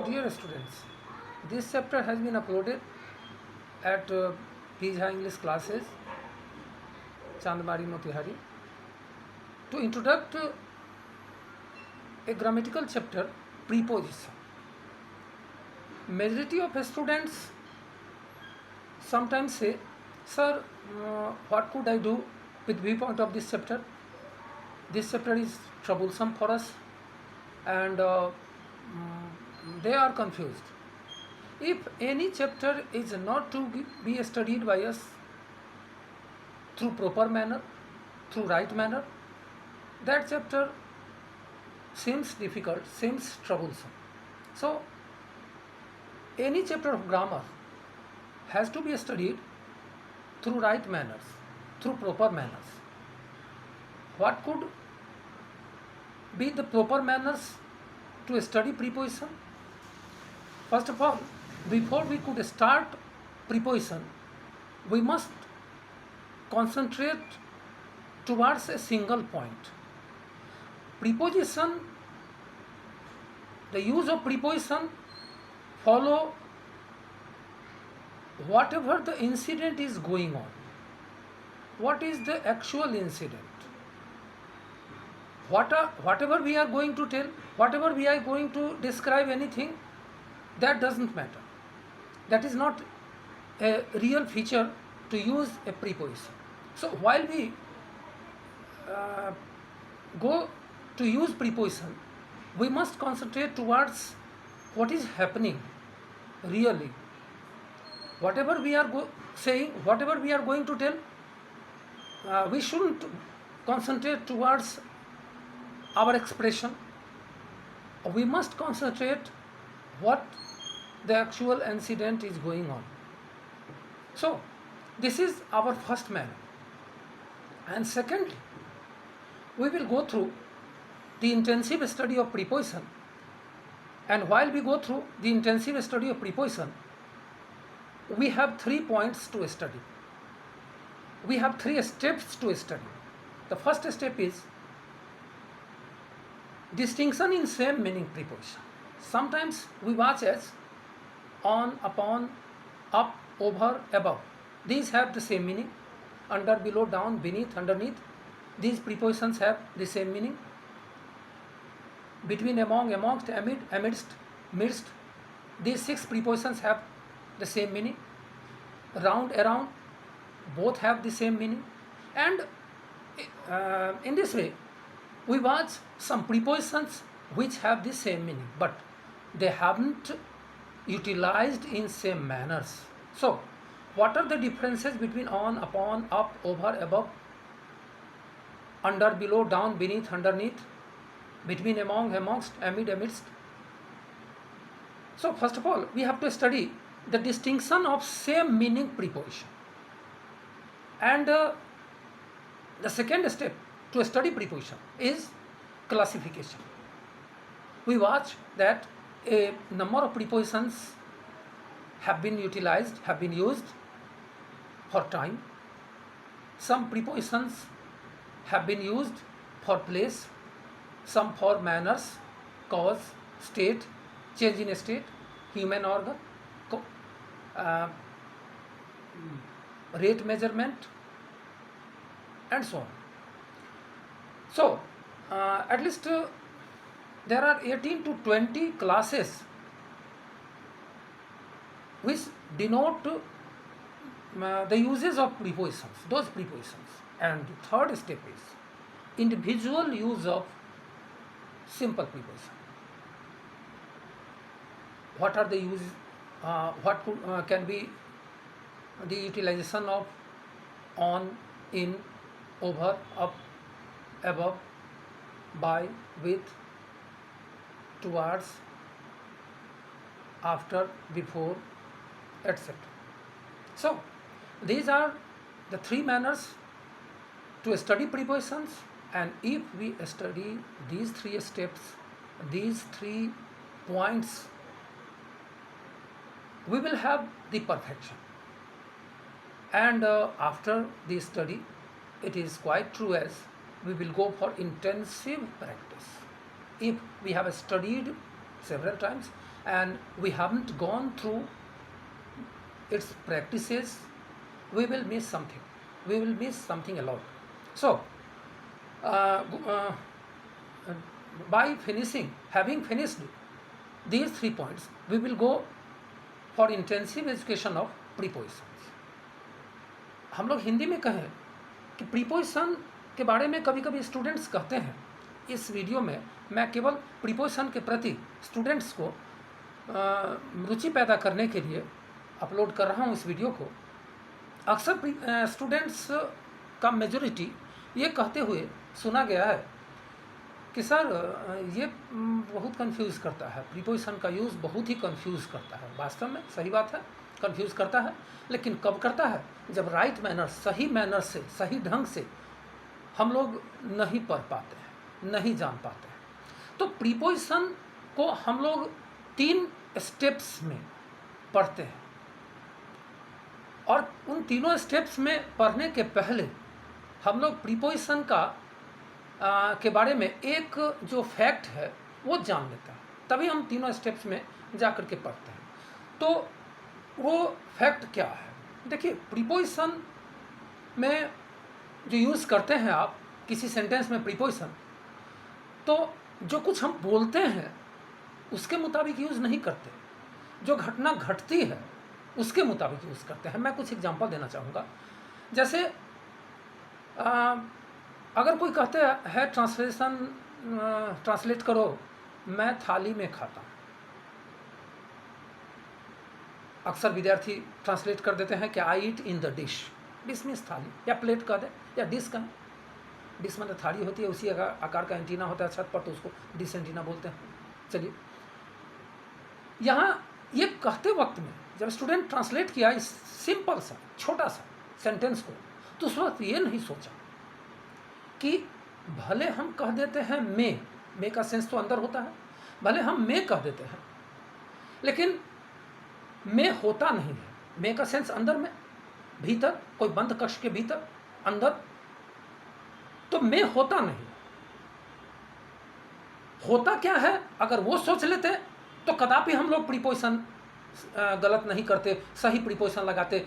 Dear students, this chapter has been uploaded at Pizha English classes, Chandmari Motihari, to introduce a grammatical chapter, preposition. Majority of students sometimes say, Sir, what could I do with viewpoint of this chapter? This chapter is troublesome for us, and they are confused. If any chapter is not to be studied by us through proper manner, through right manner, that chapter seems difficult, seems troublesome. So, any chapter of grammar has to be studied through right manners, through proper manners. What could be the proper manners to study preposition? First of all, before we could start preposition, we must concentrate towards a single point. Preposition, the use of preposition follow whatever the incident is going on. What is the actual incident? Whatever we are going to tell, whatever we are going to describe anything, that doesn't matter. That is not a real feature to use a preposition. So while we go to use preposition, we must concentrate towards what is happening really. Whatever we are saying, whatever we are going to tell, we shouldn't concentrate towards our expression. We must concentrate what the actual incident is going on. So, this is our first manner. And secondly, we will go through the intensive study of preposition. And while we go through the intensive study of preposition, we have 3 points to study. We have 3 steps to study. The first step is distinction in same meaning preposition. Sometimes we watch as on, upon, up, over, above. These have the same meaning. Under, below, down, beneath, underneath. These prepositions have the same meaning. Between, among, amongst, amid, amidst, midst. These 6 prepositions have the same meaning. Round, around, both have the same meaning. And in this way, we watch some prepositions which have the same meaning, but they haven't utilized in same manners. So, what are the differences between on, upon, up, over, above, under, below, down, beneath, underneath, between, among, amongst, amid, amidst? So, first of all, we have to study the distinction of same meaning preposition. And the second step to study preposition is classification. We watch that a number of prepositions have been utilized, have been used for time. Some prepositions have been used for place, some for manners, cause, state, change in state, human organ, rate measurement, and so on. So, at least there are 18 to 20 classes which denote the uses of prepositions, those prepositions. And the third step is individual use of simple preposition. What are the uses? What can be the utilization of on, in, over, up, above, by, with, towards, after, before, etc. So, these are the 3 manners to study prepositions, and if we study these 3 steps, these 3 points, we will have the perfection. And after this study, it is quite true as we will go for intensive practice. If we have studied several times, and we haven't gone through its practices, we will miss something. We will miss something a lot. So, uh, uh, by having finished these 3 points, we will go for intensive education of prepositions. हम लोग हिंदी में कहें कि preposition के बारे में कभी कभी स्टूडेंट्स कहते हैं, इस वीडियो में मैं केवल प्रीपोजिशन के प्रति स्टूडेंट्स को रुचि पैदा करने के लिए अपलोड कर रहा हूँ इस वीडियो को। अक्सर स्टूडेंट्स का मेजॉरिटी ये कहते हुए सुना गया है कि सर ये बहुत कंफ्यूज करता है, प्रीपोजिशन का यूज़ बहुत ही कंफ्यूज करता है। वास्तव में सही बात है, कंफ्यूज करता है, लेकिन कब करता है? जब राइट मैनर, सही मैनर से, सही ढंग से हम लोग नहीं पढ़ पाते हैं, नहीं जान पाते हैं। तो प्रीपोजिशन को हम लोग 3 स्टेप्स में पढ़ते हैं, और उन तीनों स्टेप्स में पढ़ने के पहले हम लोग प्रीपोजिशन के बारे में एक जो फैक्ट है वो जान लेता है, तभी हम तीनों स्टेप्स में जा कर के पढ़ते हैं। तो वो फैक्ट क्या है? देखिए, प्रीपोजिशन में जो यूज़ करते हैं आप किसी सेंटेंस में प्रीपोजिशन, तो जो कुछ हम बोलते हैं उसके मुताबिक यूज़ नहीं करते, जो घटना घटती है उसके मुताबिक यूज़ करते हैं। मैं कुछ एग्जांपल देना चाहूँगा। जैसे अगर कोई कहते है ट्रांसलेट करो, मैं थाली में खाता हूँ। अक्सर विद्यार्थी ट्रांसलेट कर देते हैं कि I eat in the dish. Dish means थाली, या प्लेट कह दे, या डिश कहें। डिश मतलब थाली होती है, उसी आकार का एंटीना होता है छत पर, तो उसको डिश एंटीना बोलते हैं। चलिए, यहाँ ये कहते वक्त में जब स्टूडेंट ट्रांसलेट किया इस सिंपल सा छोटा सा सेंटेंस को, तो उस वक्त ये नहीं सोचा कि भले हम कह देते हैं मे का सेंस तो अंदर होता है, भले हम मे कह देते हैं, लेकिन मे होता नहीं है। मे का सेंस अंदर में, भीतर, कोई बंद कक्ष के भीतर, अंदर, तो मे होता नहीं। होता क्या है? अगर वो सोच लेते तो कदापि हम लोग प्रीपोजिशन गलत नहीं करते, सही प्रीपोजिशन लगाते।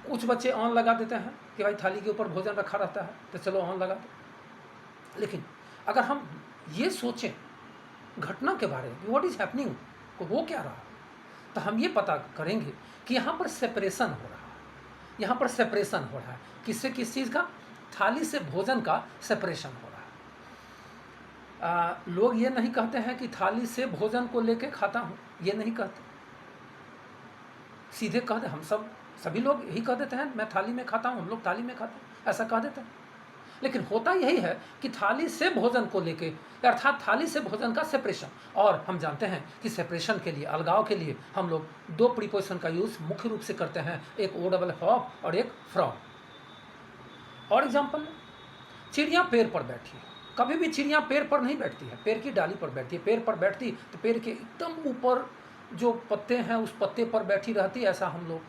कुछ बच्चे ऑन लगा देते हैं कि भाई थाली के ऊपर भोजन रखा रहता है तो चलो ऑन लगा दो। लेकिन अगर हम ये सोचें घटना के बारे में, व्हाट इज हैपनिंग, वो क्या रहा, तो हम ये पता करेंगे कि यहाँ पर सेपरेशन हो रहा है। यहाँ पर सेपरेशन हो रहा है किससे किस चीज़ का? थाली से भोजन का सेपरेशन हो रहा है। लोग ये नहीं कहते हैं कि थाली से भोजन को लेके खाता हूँ, ये नहीं कहते, सीधे कहते। हम सभी लोग यही कह देते हैं, मैं थाली में खाता हूँ, हम लोग थाली में खाते हैं, ऐसा कह देते हैं। लेकिन होता यही है कि थाली से भोजन को लेके, अर्थात थाली से भोजन का सेपरेशन। और हम जानते हैं कि सेपरेशन के लिए, अलगाव के लिए हम लोग 2 प्रीपोजिशन का यूज़ मुख्य रूप से करते हैं, एक ओ डबल हॉप और एक फ्रॉग। और एग्जाम्पल, चिड़िया पेड़ पर बैठी है। कभी भी चिड़िया पेड़ पर नहीं बैठती है, पेड़ की डाली पर बैठती है। पेड़ पर बैठती तो पेड़ के एकदम ऊपर जो पत्ते हैं उस पत्ते पर बैठी रहती। ऐसा हम लोग,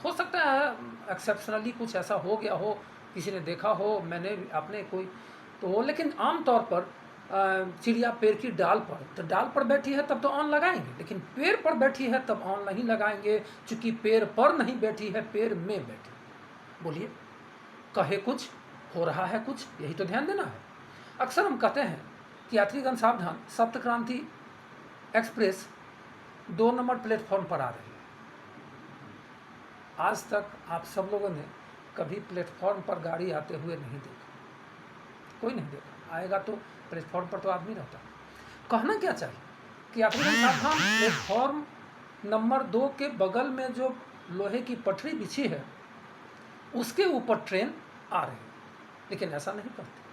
हो सकता है एक्सेप्शनली कुछ ऐसा हो गया हो, किसी ने देखा हो, मैंने आपने कोई तो हो, लेकिन आम तौर पर चिड़िया पेड़ की डाल पर, तो डाल पर बैठी है तब तो ऑन लगाएंगे, लेकिन पेड़ पर बैठी है तब ऑन नहीं लगाएंगे, क्योंकि पेड़ पर नहीं बैठी है, पेड़ में बैठी। बोलिए, कहे कुछ, हो रहा है कुछ, यही तो ध्यान देना है। अक्सर हम कहते हैं कि यात्रीगण सावधान, सप्त क्रांति एक्सप्रेस 2 नंबर प्लेटफॉर्म पर आ रही है। आज तक आप सब लोगों ने कभी प्लेटफॉर्म पर गाड़ी आते हुए नहीं देखा, कोई नहीं देखा। आएगा तो प्लेटफॉर्म पर तो आदमी रहता है। कहना क्या चाहिए कि यात्रीगण सावधान, प्लेटफॉर्म नंबर 2 के बगल में जो लोहे की पटरी बिछी है उसके ऊपर ट्रेन आ रही है, लेकिन ऐसा नहीं करते।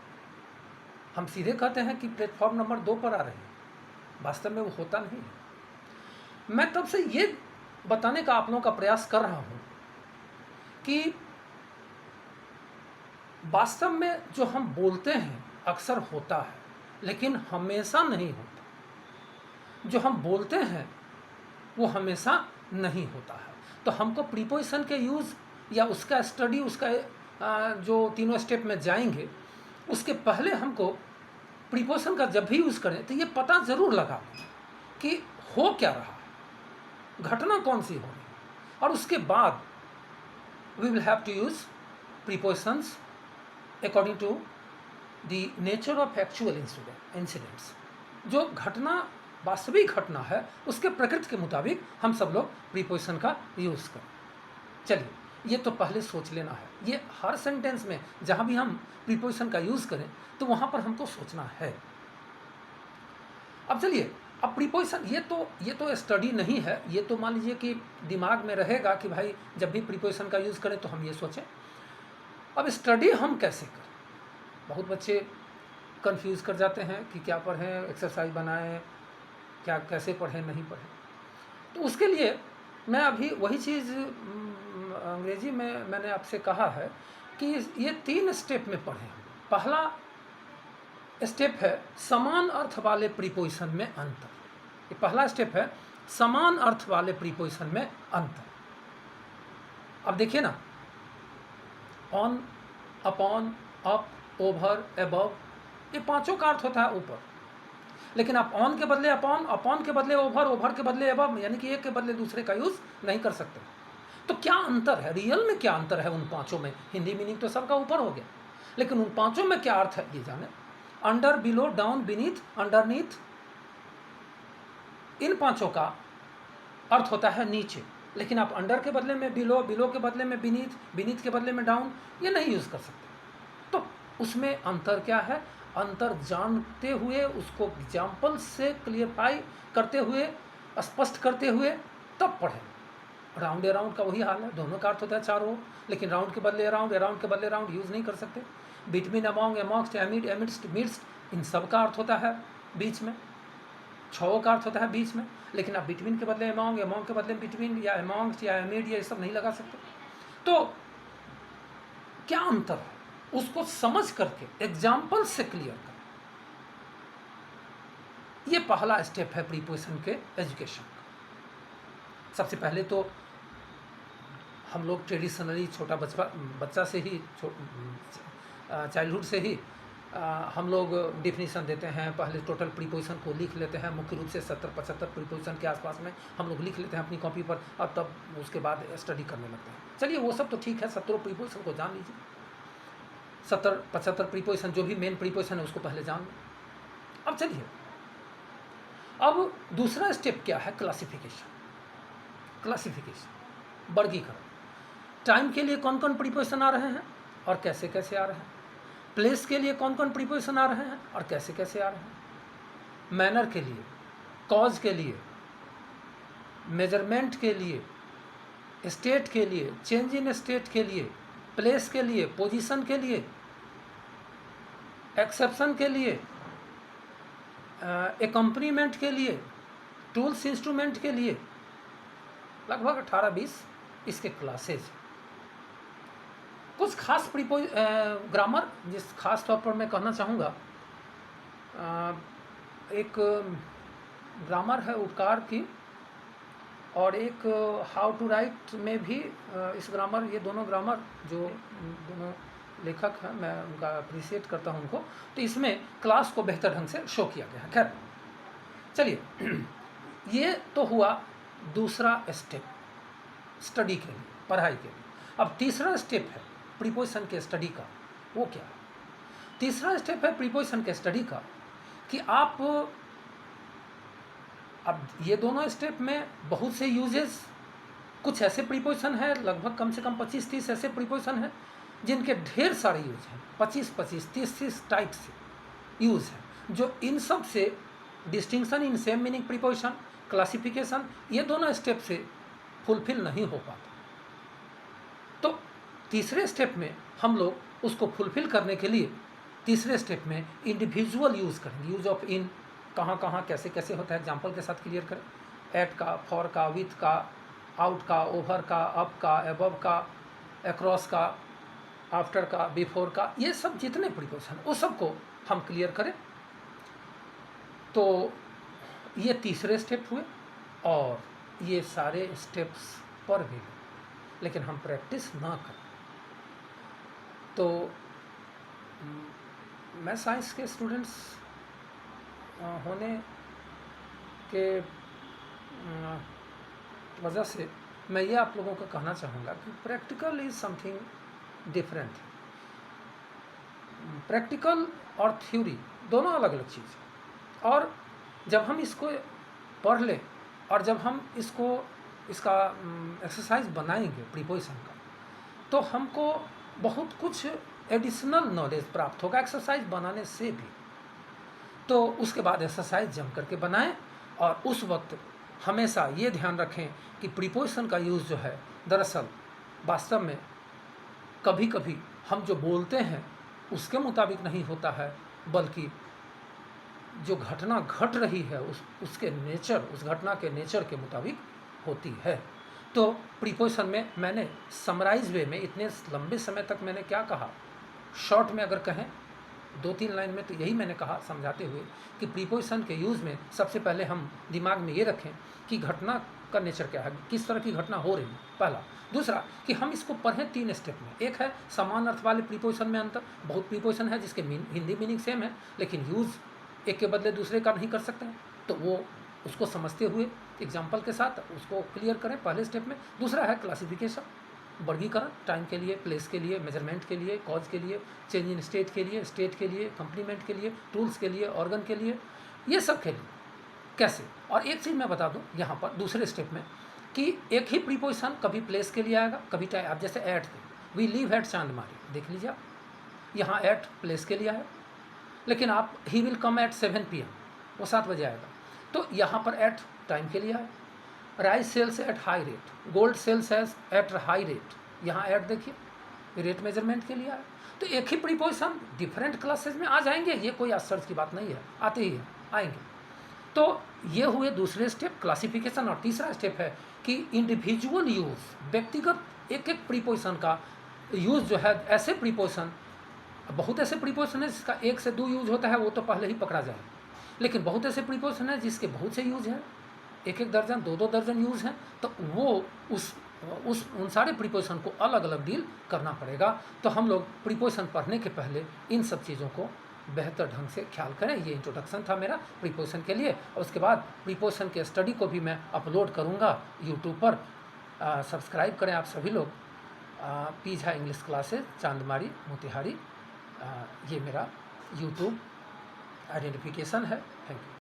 हम सीधे कहते हैं कि प्लेटफॉर्म नंबर 2 पर आ रही है, वास्तव में वो होता नहीं है। मैं तब से ये बताने का आप लोगों का प्रयास कर रहा हूँ कि वास्तव में जो हम बोलते हैं अक्सर होता है, लेकिन हमेशा नहीं होता। जो हम बोलते हैं वो हमेशा नहीं होता है। तो हमको प्रीपोजिशन के यूज़ या उसका स्टडी, उसका जो तीनों स्टेप में जाएंगे, उसके पहले हमको प्रीपोजिशन का जब भी यूज़ करें तो ये पता ज़रूर लगा कि हो क्या रहा है, घटना कौन सी हो रही है, और उसके बाद we will have to use prepositions according to the nature of actual incidents. जो घटना वास्तविक घटना है उसके प्रकृति के मुताबिक हम सब लोग प्रीपोजिशन का यूज़ करें। चलिए, ये तो पहले सोच लेना है, ये हर सेंटेंस में जहाँ भी हम प्रीपोजिशन का यूज़ करें तो वहाँ पर हमको सोचना है। अब चलिए, अब प्रीपोजिशन ये तो स्टडी नहीं है, ये तो मान लीजिए कि दिमाग में रहेगा कि भाई जब भी प्रीपोजिशन का यूज़ करें तो हम ये सोचें। अब स्टडी हम कैसे करें? बहुत बच्चे कंफ्यूज कर जाते हैं कि क्या पढ़ें, एक्सरसाइज बनाएं, क्या कैसे पढ़ें, नहीं पढ़ें। तो उसके लिए मैं अभी वही चीज़ अंग्रेजी में मैंने आपसे कहा है कि ये 3 स्टेप में पढ़ें। पहला स्टेप है समान अर्थ वाले प्रीपोजिशन में अंतर। ये पहला स्टेप है, समान अर्थ वाले प्रीपोजिशन में अंतर। अब देखिए ना, on, upon, up, over, above, ये पांचों का अर्थ होता है ऊपर। लेकिन आप ऑन के बदले अपॉन, अपॉन के बदले ओवर, ओवर के बदले अबव, यानी कि एक के बदले दूसरे का यूज़ नहीं कर सकते। तो क्या अंतर है, रियल में क्या अंतर है उन पांचों में? हिंदी मीनिंग तो सबका ऊपर हो गया, लेकिन उन पांचों में क्या अर्थ है ये जाने। Under, below, down, beneath, underneath, इन पांचों का अर्थ होता है नीचे। लेकिन आप अंडर के बदले में बिलो, बिलो के बदले में बीनीथ, बीनीथ के बदले में डाउन, ये नहीं यूज़ कर सकते। तो उसमें अंतर क्या है? अंतर जानते हुए, उसको एग्जाम्पल से क्लियरफाई करते हुए, स्पष्ट करते हुए तब पढ़ें। राउंड अराउंड का वही हाल है, दोनों का अर्थ होता है चारों ओर, लेकिन राउंड के बदले अराउंड, अराउंड के बदले राउंड यूज़ नहीं कर सकते। Between, among, amongst, amid, amidst, midst, इन सब का अर्थ होता है बीच में, छओं का अर्थ होता है बीच में। लेकिन आप बिटवीन के बदले अमॉन्ग, अमॉन्ग के बदले बिटवीन, या अमॉन्ग्स्ट या एमिड, ये सब नहीं लगा सकते। तो क्या अंतर है उसको समझ करके एग्जाम्पल से क्लियर कर, ये पहला स्टेप है प्रीपोजिशन के एजुकेशन का। सबसे पहले तो हम लोग ट्रेडिशनली छोटा बच्चा से ही, चाइल्डहुड से ही हम लोग डिफिनीशन देते हैं। पहले टोटल प्रीपोजिशन को लिख लेते हैं, मुख्य रूप से 70-75 प्रीपोजिशन के आसपास में हम लोग लिख लेते हैं अपनी कॉपी पर, और तब उसके बाद स्टडी करने लगते हैं। चलिए, वो सब तो ठीक है, 70 प्रीपोजिशन को जान लीजिए, 70-75 प्रीपोजिशन जो भी मेन प्रीपोजिशन है उसको पहले जान लो। अब चलिए, अब दूसरा स्टेप क्या है? क्लासिफिकेशन। क्लासिफिकेशन, वर्गीकरण। टाइम के लिए कौन कौन प्रीपोजिशन आ रहे हैं और कैसे कैसे आ रहे हैं। प्लेस के लिए कौन कौन प्रीपोजिशन आ रहे हैं और कैसे कैसे आ रहे हैं। मैनर के लिए, कॉज के लिए, मेजरमेंट के लिए, स्टेट के लिए, चेंज इन स्टेट के लिए, प्लेस के लिए, पोजीशन के लिए, एक्सेप्शन के लिए, एकम्पनीमेंट के लिए, टूल्स इंस्ट्रूमेंट के लिए, लगभग 18-20 इसके क्लासेज। कुछ खास ग्रामर, जिस खास तौर पर मैं कहना चाहूँगा, एक ग्रामर है उपकार की, और एक हाउ टू राइट में भी इस ग्रामर, ये दोनों ग्रामर जो दोनों लेखक हैं, मैं उनका अप्रिशिएट करता हूँ उनको। तो इसमें क्लास को बेहतर ढंग से शो किया गया है। खैर चलिए, ये तो हुआ दूसरा स्टेप स्टडी के लिए, पढ़ाई के लिए। अब तीसरा स्टेप है प्रीपोजिशन के स्टडी का। वो क्या है? तीसरा स्टेप है प्रीपोजिशन के स्टडी का कि आप, अब ये दोनों स्टेप में बहुत से यूजेस, कुछ ऐसे प्रीपोजिशन है, लगभग कम से कम 25-30 ऐसे प्रीपोजिशन हैं जिनके ढेर सारे यूज हैं, 25-25, 30-30 टाइप से यूज है, जो इन सब से distinction in same meaning preposition, classification, ये दोनों स्टेप से फुलफिल नहीं हो पाता। तो तीसरे स्टेप में हम लोग उसको फुलफिल करने के लिए तीसरे स्टेप में इंडिविजुअल यूज़ करेंगे। यूज ऑफ इन कहाँ कहाँ कैसे कैसे होता है, एग्जाम्पल के साथ क्लियर करें। एट का, फॉर का, विथ का, आउट का, ओवर का, अप का, एबव का, अक्रॉस का, आफ्टर का, बिफोर का, ये सब जितने प्रीपोजिशन उस सब को हम क्लियर करें। तो ये तीसरे स्टेप हुए, और ये सारे स्टेप्स पर भी लेकिन हम प्रैक्टिस ना करें तो मैं साइंस के स्टूडेंट्स होने के वजह से मैं ये आप लोगों को कहना चाहूँगा कि practical is something different. Practical और थ्योरी दोनों अलग अलग चीज़ है, और जब हम इसको पढ़ लें और जब हम इसका एक्सरसाइज बनाएंगे प्रीपोजिशन का, तो हमको बहुत कुछ एडिशनल नॉलेज प्राप्त होगा एक्सरसाइज बनाने से भी। तो उसके बाद एक्सरसाइज जम करके बनाएं, और उस वक्त हमेशा ये ध्यान रखें कि प्रीपोजिशन का यूज़ जो है दरअसल वास्तव में कभी कभी हम जो बोलते हैं उसके मुताबिक नहीं होता है, बल्कि जो घटना घट रही है उसके नेचर, उस घटना के नेचर के मुताबिक होती है। तो प्रीपोजिशन में मैंने समराइज वे में इतने लंबे समय तक मैंने क्या कहा, शॉर्ट में अगर कहें 2-3 लाइन में, तो यही मैंने कहा समझाते हुए कि प्रीपोजिशन के यूज़ में सबसे पहले हम दिमाग में ये रखें कि घटना का नेचर क्या है, किस तरह की घटना हो रही है, पहला। दूसरा कि हम इसको पढ़ें 3 स्टेप में। एक है समान अर्थ वाले प्रीपोजिशन में अंतर, बहुत प्रीपोजिशन है जिसके हिंदी मीनिंग सेम है लेकिन यूज़ एक के बदले दूसरे का नहीं कर सकते हैं, तो वो उसको समझते हुए एग्जाम्पल के साथ उसको क्लियर करें पहले स्टेप में। दूसरा है क्लासिफिकेशन, वर्गीकरण, टाइम के लिए, प्लेस के लिए, मेजरमेंट के लिए, कॉज के लिए, चेंज इन स्टेट के लिए, स्टेट के लिए, कंप्लीमेंट के लिए, टूल्स के लिए, ऑर्गन के लिए, ये सब के लिए कैसे। और एक चीज़ मैं बता दूं यहाँ पर दूसरे स्टेप में कि एक ही प्रीपोजिशन कभी प्लेस के लिए आएगा, कभी टाइम। आप जैसे एट थे, वी लीव एट चांदमारी, देख लीजिए आप, यहाँ एट प्लेस के लिए है, लेकिन आप he will come at 7 PM, वो 7 बजे आएगा, तो यहाँ पर एट टाइम के लिए है। Rice sales at high rate, gold sales at high rate, यहाँ एट देखिए रेट मेजरमेंट के लिए है। तो एक ही प्रीपोजिशन डिफरेंट क्लासेस में आ जाएंगे, ये कोई आश्चर्य की बात नहीं है, आते ही है, आएंगे। तो ये हुए दूसरे स्टेप क्लासिफिकेशन। और तीसरा स्टेप है कि इंडिविजुअल यूज़, व्यक्तिगत एक एक प्रीपोजिशन का यूज़ जो है, ऐसे प्रीपोजिशन, बहुत ऐसे प्रीपोजिशन है जिसका 1 से 2 यूज होता है, वो तो पहले ही पकड़ा जाए, लेकिन बहुत ऐसे प्रीपोजिशन है जिसके बहुत से यूज हैं, 1-1 दर्जन 2-2 दर्जन यूज़ हैं, तो वो उन सारे प्रीपोजिशन को अलग अलग डील करना पड़ेगा। तो हम लोग प्रीपोजिशन पढ़ने के पहले इन सब चीज़ों को बेहतर ढंग से ख्याल करें। ये इंट्रोडक्शन था मेरा प्रीपोजिशन के लिए, और उसके बाद प्रीपोजिशन के स्टडी को भी मैं अपलोड करूँगा यूट्यूब पर। सब्सक्राइब करें आप सभी लोग, पी झा इंग्लिश क्लासेस चांदमारी मोतिहारी, ये मेरा यूट्यूब आइडेंटिफिकेशन है। Thank you.